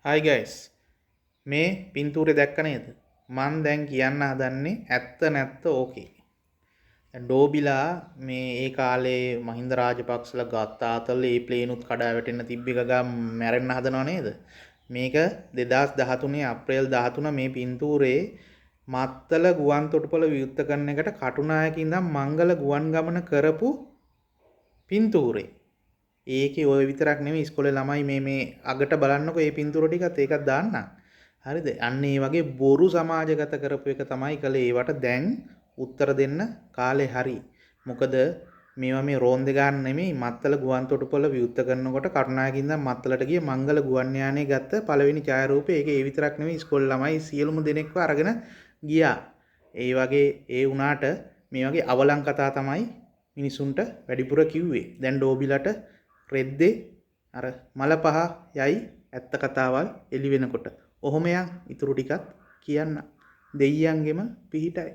Hi guys මේ පින්තූරේ දැක්ක නේද? මං දැන් කියන්න හදන්නේ ඇත්ත නැත්ත ඕකේ. දැන් ඩෝබිලා මේ ඒ කාලේ මහින්ද රාජපක්ෂලා ගත්ත ආතල් ඒ ප්ලේනුත් කඩා වැටෙන්න තිබ්බ එක ගා මැරෙන්න හදනව නේද? මේක 2013 අප්‍රේල් 13 මේ පින්තූරේ මත්තල ගුවන් තොටුපළ විවෘත කරන එකට කටුනායක ඉඳන් මංගල ගුවන් ගමන කරපු පින්තූරේ. ඒකේ ඔය විතරක් නෙමෙයි ඉස්කෝලේ ළමයි මේ අගට බලන්නකෝ මේ පින්තූර ටිකත් ඒකත් දාන්නම්. හරිද? අන්න ඒ වගේ බොරු සමාජගත කරපු එක තමයි කළේ. ඒවට දැන් උත්තර දෙන්න කාලේ හරි. මොකද මේවා මේ රෝන්දේ ගන්න නෙමෙයි මත්තල ගුවන් තොටුපළ විවෘත කරනකොට කරුණායකින් ඉඳන් මත්තලට ගිය මංගල ගුවන් යානයේ ගත්ත පළවෙනි ඡායාරූපය. ඒක ඒ විතරක් නෙමෙයි ඉස්කෝලේ ළමයි සියලුම දෙනෙක්ව අරගෙන ගියා. ඒ වගේ ඒ වුණාට මේ වගේ අවලං කතා තමයි මිනිසුන්ට වැඩිපුර කිව්වේ. දැන් ඩෝබිලට රෙද්දේ අර මල පහ යයි ඇත්ත කතාවල් එළි වෙනකොට. ඔහොම යන් ඉතුරු ටිකත් කියන්න. දෙයියන්ගෙම පිහිටයි.